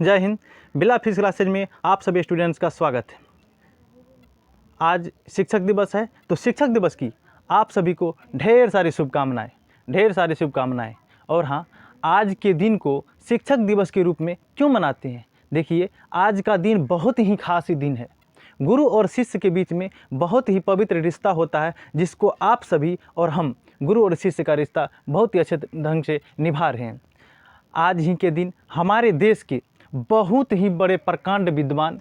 जय हिंद। बिला fees classes में आप सभी स्टूडेंट्स का स्वागत है। आज शिक्षक दिवस है, तो शिक्षक दिवस की आप सभी को ढेर सारी शुभकामनाएं। और हाँ, आज के दिन को शिक्षक दिवस के रूप में क्यों मनाते हैं? देखिए, आज का दिन बहुत ही खास दिन है। गुरु और शिष्य के बीच में बहुत ही पवित्र रिश्ता होता है, जिसको आप सभी और हम गुरु और शिष्य का रिश्ता बहुत ही अच्छे ढंग से निभा रहे हैं। आज ही के दिन हमारे देश के बहुत ही बड़े प्रकांड विद्वान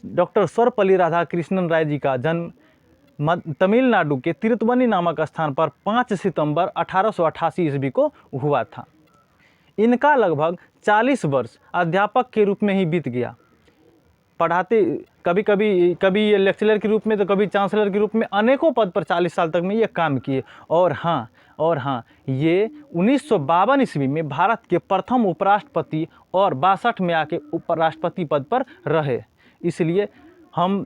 डॉक्टर सर्वपल्ली राधाकृष्णन राय जी का जन्म तमिलनाडु के तिरुतवनी नामक स्थान पर 5 सितंबर 1888 ईस्वी को हुआ था। इनका लगभग 40 वर्ष अध्यापक के रूप में ही बीत गया। पढ़ाते कभी ये लेक्चरर के रूप में, तो कभी चांसलर के रूप में अनेकों पद पर 40 साल तक में ये काम किए। और हाँ, ये 1952 ईस्वी में भारत के प्रथम उपराष्ट्रपति और 62 में आके उपराष्ट्रपति पद पर रहे। इसलिए हम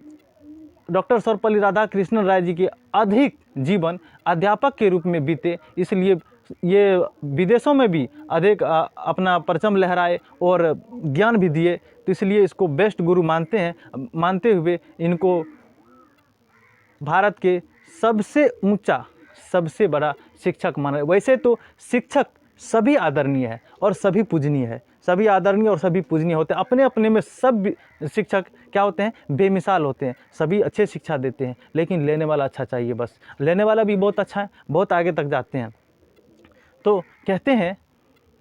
डॉक्टर सर्वपल्ली राधाकृष्णन राय जी के अधिक जीवन अध्यापक के रूप में बीते, इसलिए ये विदेशों में भी अधिक अपना परचम लहराए और ज्ञान भी दिए। तो इसलिए इसको बेस्ट गुरु मानते हुए इनको भारत के सबसे ऊंचा, सबसे बड़ा शिक्षक माना। वैसे तो शिक्षक सभी आदरणीय है और सभी पूजनीय है, सभी आदरणीय और सभी पूजनीय होते हैं। अपने अपने में सब शिक्षक क्या होते हैं? बेमिसाल होते हैं। सभी अच्छे शिक्षा देते हैं, लेकिन लेने वाला अच्छा चाहिए। बस लेने वाला भी बहुत अच्छा है, बहुत आगे तक जाते हैं। तो कहते हैं,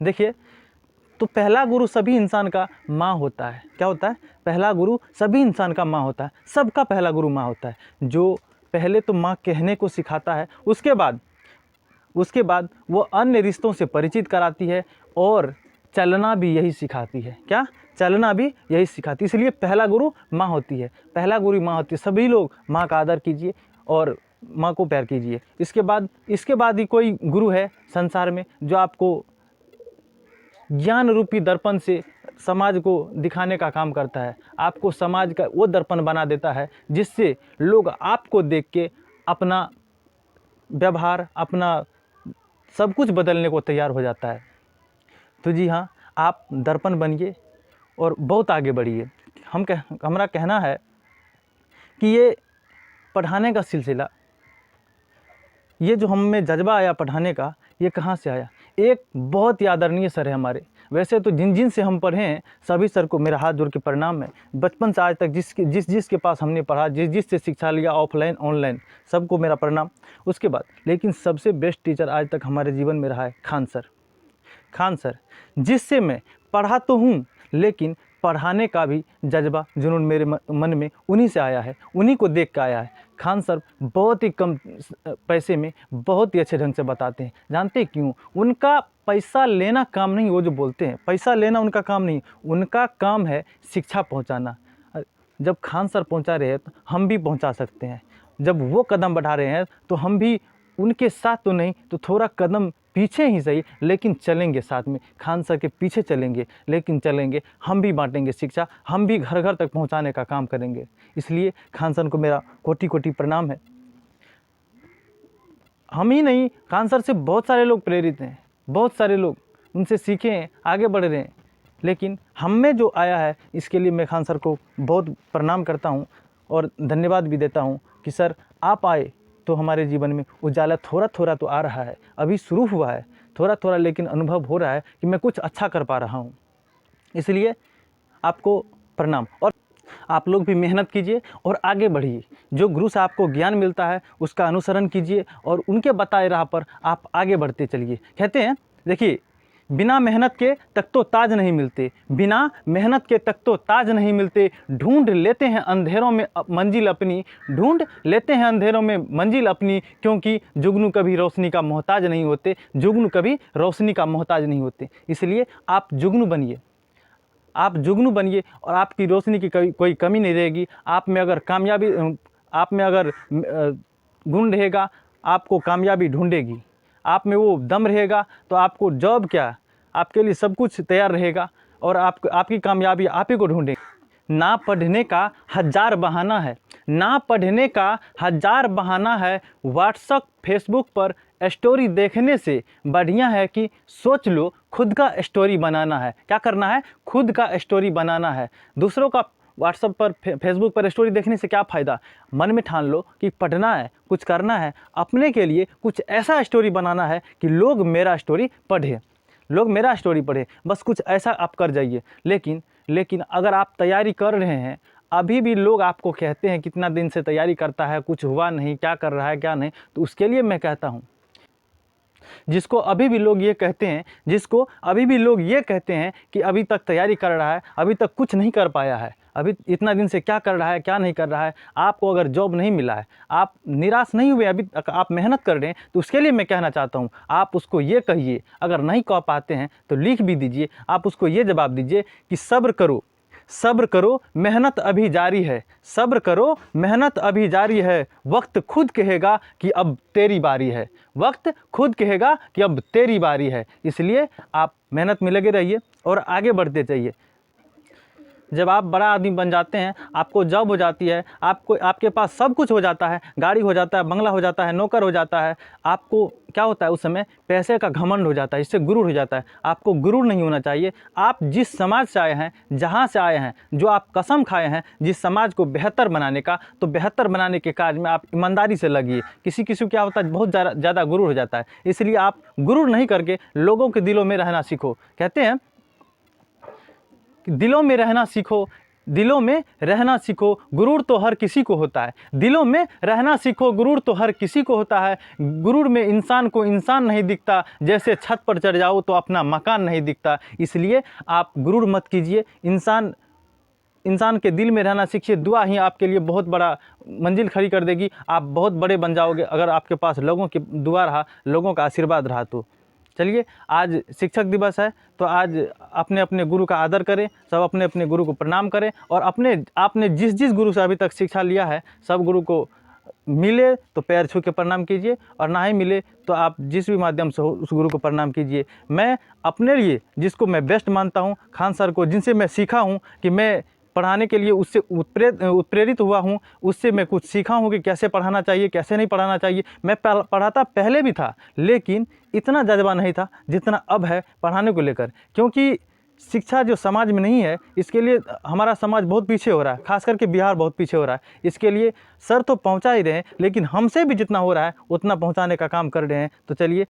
देखिए, तो पहला गुरु सभी इंसान का माँ होता है। क्या होता है? पहला गुरु सभी इंसान का माँ होता है। सबका पहला गुरु माँ होता है, जो पहले तो माँ कहने को सिखाता है, उसके बाद वो अन्य रिश्तों से परिचित कराती है और चलना भी यही सिखाती है। क्या? चलना भी यही सिखाती है। इसलिए पहला गुरु माँ होती है, पहला गुरु माँ होती है। सभी लोग माँ का आदर कीजिए और माँ को प्यार कीजिए। इसके बाद ही कोई गुरु है संसार में जो आपको ज्ञान रूपी दर्पण से समाज को दिखाने का काम करता है। आपको समाज का वो दर्पण बना देता है जिससे लोग आपको देख के अपना व्यवहार, अपना सब कुछ बदलने को तैयार हो जाता है। तो जी हाँ, आप दर्पण बनिए और बहुत आगे बढ़िए। हमारा कहना है कि ये पढ़ाने का सिलसिला, ये जो हम में जज्बा आया पढ़ाने का, ये कहाँ से आया? एक बहुत ही आदरणीय सर है हमारे। वैसे तो जिन से हम पढ़े हैं सभी सर को मेरा हाथ जोड़ के प्रणाम है। बचपन से आज तक जिसके पास हमने पढ़ा, जिस से शिक्षा लिया, ऑफलाइन ऑनलाइन, सबको मेरा प्रणाम। उसके बाद लेकिन सबसे बेस्ट टीचर आज तक हमारे जीवन में रहा है खान सर, जिससे मैं पढ़ा तो हूँ, लेकिन पढ़ाने का भी जज्बा जुनून मेरे मन में उन्हीं से आया है, उन्हीं को देख कर आया है। खान सर बहुत ही कम पैसे में बहुत ही अच्छे ढंग से बताते हैं। जानते हैं क्यों? उनका पैसा लेना काम नहीं। वो जो बोलते हैं पैसा लेना उनका काम नहीं, उनका काम है शिक्षा पहुंचाना। जब खान सर पहुंचा रहे हैं तो हम भी पहुंचा सकते हैं। जब वो कदम बढ़ा रहे हैं तो हम भी उनके साथ तो नहीं तो थोड़ा कदम पीछे ही सही, लेकिन चलेंगे साथ में। खान सर के पीछे चलेंगे, लेकिन चलेंगे। हम भी बांटेंगे शिक्षा, हम भी घर घर तक पहुंचाने का काम करेंगे। इसलिए खान सर को मेरा कोटि कोटि प्रणाम है। हम ही नहीं, खान सर से बहुत सारे लोग प्रेरित हैं, बहुत सारे लोग उनसे सीखे हैं, आगे बढ़ रहे हैं। लेकिन हम में जो आया है, इसके लिए मैं खान सर को बहुत प्रणाम करता हूँ और धन्यवाद भी देता हूँ कि सर आप आए तो हमारे जीवन में उजाला थोड़ा थोड़ा तो आ रहा है। अभी शुरू हुआ है थोड़ा थोड़ा, लेकिन अनुभव हो रहा है कि मैं कुछ अच्छा कर पा रहा हूँ। इसलिए आपको प्रणाम। और आप लोग भी मेहनत कीजिए और आगे बढ़िए। जो गुरु से आपको ज्ञान मिलता है उसका अनुसरण कीजिए और उनके बताए राह पर आप आगे बढ़ते चलिए। कहते हैं, देखिए, बिना मेहनत के तक तो ताज नहीं मिलते, बिना मेहनत के तक तो ताज नहीं मिलते। ढूंढ लेते हैं अंधेरों में मंजिल अपनी, ढूंढ लेते हैं अंधेरों में मंजिल अपनी, क्योंकि जुगनू कभी रोशनी का मोहताज नहीं होते, जुगनू कभी रोशनी का मोहताज नहीं होते। इसलिए आप जुगनू बनिए, आप जुगनू बनिए और आपकी रोशनी की कोई कमी नहीं रहेगी। आप में अगर गुण रहेगा, आपको कामयाबी ढूंढेगी। आप में वो दम रहेगा तो आपको जॉब क्या, आपके लिए सब कुछ तैयार रहेगा और आपकी कामयाबी आप ही को ढूंढेगी। ना पढ़ने का हज़ार बहाना है, ना पढ़ने का हज़ार बहाना है। व्हाट्सएप फेसबुक पर स्टोरी देखने से बढ़िया है कि सोच लो खुद का स्टोरी बनाना है। क्या करना है? खुद का स्टोरी बनाना है। दूसरों का व्हाट्सएप पर फेसबुक पर स्टोरी देखने से क्या फ़ायदा? मन में ठान लो कि पढ़ना है, कुछ करना है, अपने के लिए कुछ ऐसा स्टोरी बनाना है कि लोग मेरा स्टोरी पढ़े, लोग मेरा स्टोरी पढ़े, बस कुछ ऐसा आप कर जाइए। लेकिन अगर आप तैयारी कर रहे हैं, अभी भी लोग आपको कहते हैं कितना दिन से तैयारी करता है, कुछ हुआ नहीं, क्या कर रहा है क्या नहीं, तो उसके लिए मैं कहता हूँ, जिसको अभी भी लोग ये कहते हैं कि अभी तक तैयारी कर रहा है, अभी तक कुछ नहीं कर पाया है, अभी इतना दिन से क्या कर रहा है क्या नहीं कर रहा है। आपको अगर जॉब नहीं मिला है, आप निराश नहीं हुए, अभी तक आप मेहनत कर रहे हैं, तो उसके लिए मैं कहना चाहता हूँ, आप उसको ये कहिए, अगर नहीं कह पाते हैं तो लिख भी दीजिए, आप उसको ये जवाब दीजिए कि सब्र करो, सब्र करो, मेहनत अभी जारी है, सब्र करो, मेहनत अभी जारी है, वक्त खुद कहेगा कि अब तेरी बारी है, वक्त खुद कहेगा कि अब तेरी बारी है। इसलिए आप मेहनत में लगे रहिए और आगे बढ़ते जाइए। जब आप बड़ा आदमी बन जाते हैं, आपको जॉब हो जाती है, आपके पास सब कुछ हो जाता है, गाड़ी हो जाता है, बंगला हो जाता है, नौकर हो जाता है, आपको क्या होता है उस समय? पैसे का घमंड हो जाता है, इससे गुरूर हो जाता है। आपको गुरूर नहीं होना चाहिए। आप जिस समाज से आए हैं, जहाँ से आए हैं, जो आप कसम खाए हैं जिस समाज को बेहतर बनाने का, तो बेहतर बनाने के कार्य में आप ईमानदारी से लगिए। किसी को क्या होता है, बहुत ज़्यादा गुरूर हो जाता है। इसलिए आप गुरूर नहीं करके लोगों के दिलों में रहना सीखो। कहते हैं दिलों में रहना सीखो, दिलों में रहना सीखो, गुरूर तो हर किसी को होता है। दिलों में रहना सीखो, गुरूर तो हर किसी को होता है। गुरूर में इंसान को इंसान नहीं दिखता, जैसे छत पर चढ़ जाओ तो अपना मकान नहीं दिखता। इसलिए आप गुरूर मत कीजिए, इंसान के दिल में रहना सीखिए। दुआ ही आपके लिए बहुत बड़ा मंजिल खड़ी कर देगी, आप बहुत बड़े बन जाओगे अगर आपके पास लोगों की दुआ रहा, लोगों का आशीर्वाद रहा तो। चलिए, आज शिक्षक दिवस है तो आज अपने अपने गुरु का आदर करें, सब अपने अपने गुरु को प्रणाम करें, और आपने जिस जिस गुरु से अभी तक शिक्षा लिया है, सब गुरु को मिले तो पैर छू के प्रणाम कीजिए, और ना ही मिले तो आप जिस भी माध्यम से हो उस गुरु को प्रणाम कीजिए। मैं अपने लिए जिसको मैं बेस्ट मानता हूँ, खान सर को, जिनसे मैं सीखा हूँ कि मैं पढ़ाने के लिए उससे उत्प्रेरित हुआ हूँ, उससे मैं कुछ सीखा हूँ कि कैसे पढ़ाना चाहिए, कैसे नहीं पढ़ाना चाहिए। मैं पढ़ाता पहले भी था, लेकिन इतना जज्बा नहीं था जितना अब है पढ़ाने को लेकर, क्योंकि शिक्षा जो समाज में नहीं है, इसके लिए हमारा समाज बहुत पीछे हो रहा है, खास करके बिहार बहुत पीछे हो रहा है। इसके लिए सर तो पहुंचा ही रहे हैं, लेकिन हमसे भी जितना हो रहा है उतना पहुंचाने का काम कर रहे हैं। तो चलिए